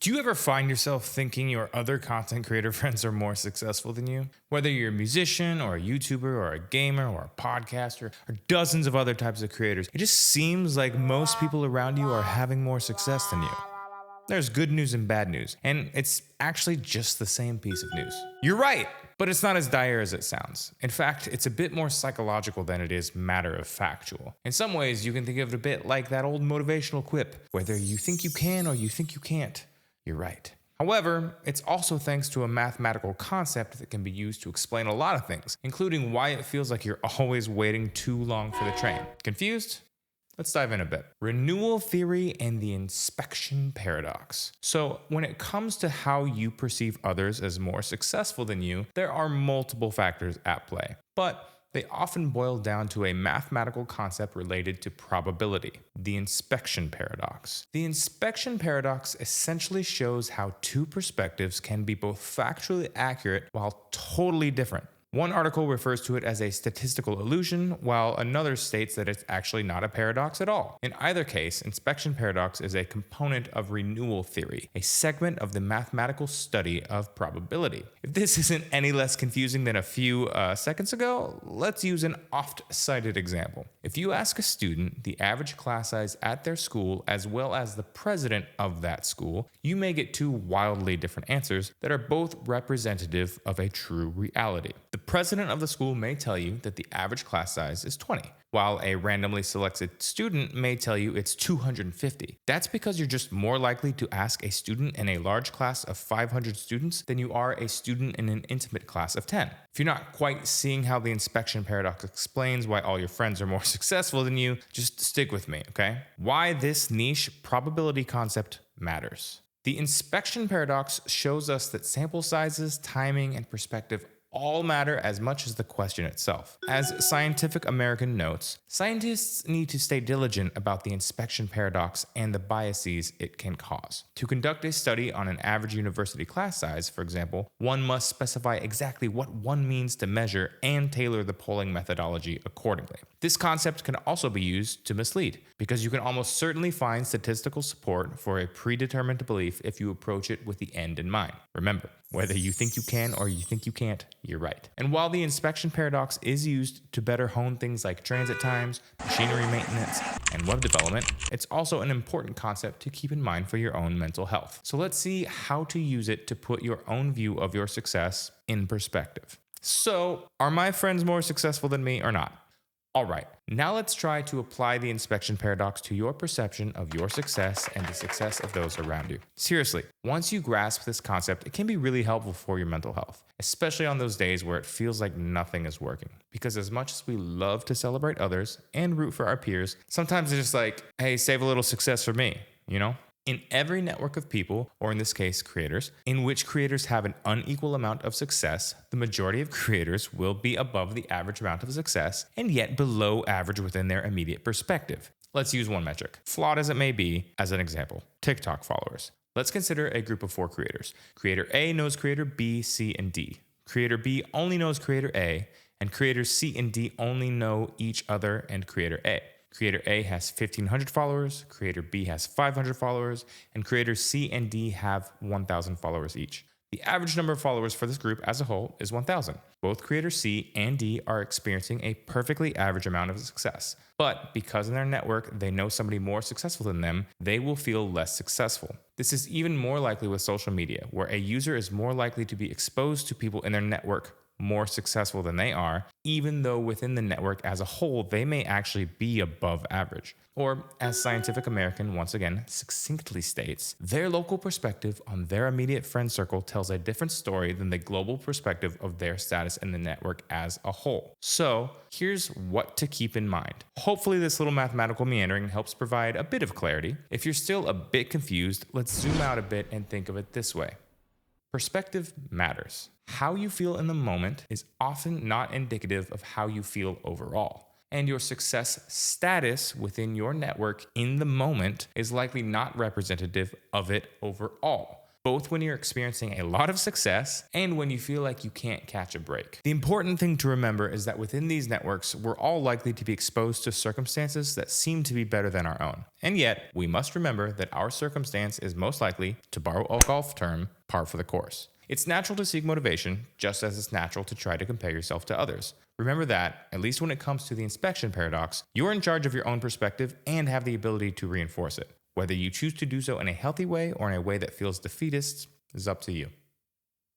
Do you ever find yourself thinking your other content creator friends are more successful than you? Whether you're a musician or a YouTuber or a gamer or a podcaster or dozens of other types of creators, it just seems like most people around you are having more success than you. There's good news and bad news, and it's actually just the same piece of news. You're right, but it's not as dire as it sounds. In fact, it's a bit more psychological than it is matter of factual. In some ways, you can think of it a bit like that old motivational quip, whether you think you can or you think you can't, you're right. However, it's also thanks to a mathematical concept that can be used to explain a lot of things, including why it feels like you're always waiting too long for the train. Confused? Let's dive in a bit. Renewal theory and the inspection paradox. So, when it comes to how you perceive others as more successful than you, there are multiple factors at play. But they often boil down to a mathematical concept related to probability, the inspection paradox. The inspection paradox essentially shows how two perspectives can be both factually accurate while totally different. One article refers to it as a statistical illusion, while another states that it's actually not a paradox at all. In either case, inspection paradox is a component of renewal theory, a segment of the mathematical study of probability. If this isn't any less confusing than a few seconds ago, let's use an oft-cited example. If you ask a student the average class size at their school as well as the president of that school, you may get two wildly different answers that are both representative of a true reality. The president of the school may tell you that the average class size is 20, while a randomly selected student may tell you it's 250. That's because you're just more likely to ask a student in a large class of 500 students than you are a student in an intimate class of 10. If you're not quite seeing how the inspection paradox explains why all your friends are more successful than you, just stick with me, okay? Why this niche probability concept matters. The inspection paradox shows us that sample sizes, timing, and perspective all matter as much as the question itself. As Scientific American notes, scientists need to stay diligent about the inspection paradox and the biases it can cause. To conduct a study on an average university class size, for example, one must specify exactly what one means to measure and tailor the polling methodology accordingly. This concept can also be used to mislead, because you can almost certainly find statistical support for a predetermined belief if you approach it with the end in mind. Remember, whether you think you can or you think you can't, you're right. And while the inspection paradox is used to better hone things like transit times, machinery maintenance, and web development, it's also an important concept to keep in mind for your own mental health. So let's see how to use it to put your own view of your success in perspective. So, are my friends more successful than me or not? Alright, now let's try to apply the inspection paradox to your perception of your success and the success of those around you. Seriously, once you grasp this concept, it can be really helpful for your mental health, especially on those days where it feels like nothing is working. Because as much as we love to celebrate others and root for our peers, sometimes it's just like, hey, save a little success for me, you know? In every network of people, or in this case, creators, in which creators have an unequal amount of success, the majority of creators will be above the average amount of success and yet below average within their immediate perspective. Let's use one metric, flawed as it may be, as an example, TikTok followers. Let's consider a group of 4 creators. Creator A knows creator B, C, and D. Creator B only knows creator A, and creators C and D only know each other and creator A. Creator A has 1,500 followers, Creator B has 500 followers, and Creators C and D have 1,000 followers each. The average number of followers for this group as a whole is 1,000. Both Creator C and D are experiencing a perfectly average amount of success. But because in their network they know somebody more successful than them, they will feel less successful. This is even more likely with social media, where a user is more likely to be exposed to people in their network more successful than they are, even though within the network as a whole, they may actually be above average. Or, as Scientific American once again succinctly states, their local perspective on their immediate friend circle tells a different story than the global perspective of their status in the network as a whole. So, here's what to keep in mind. Hopefully this little mathematical meandering helps provide a bit of clarity. If you're still a bit confused, let's zoom out a bit and think of it this way. Perspective matters. How you feel in the moment is often not indicative of how you feel overall. And your success status within your network in the moment is likely not representative of it overall. both when you're experiencing a lot of success and when you feel like you can't catch a break. The important thing to remember is that within these networks, we're all likely to be exposed to circumstances that seem to be better than our own. And yet, we must remember that our circumstance is most likely, to borrow a golf term, par for the course. It's natural to seek motivation, just as it's natural to try to compare yourself to others. Remember that, at least when it comes to the inspection paradox, you're in charge of your own perspective and have the ability to reinforce it. Whether you choose to do so in a healthy way or in a way that feels defeatist is up to you.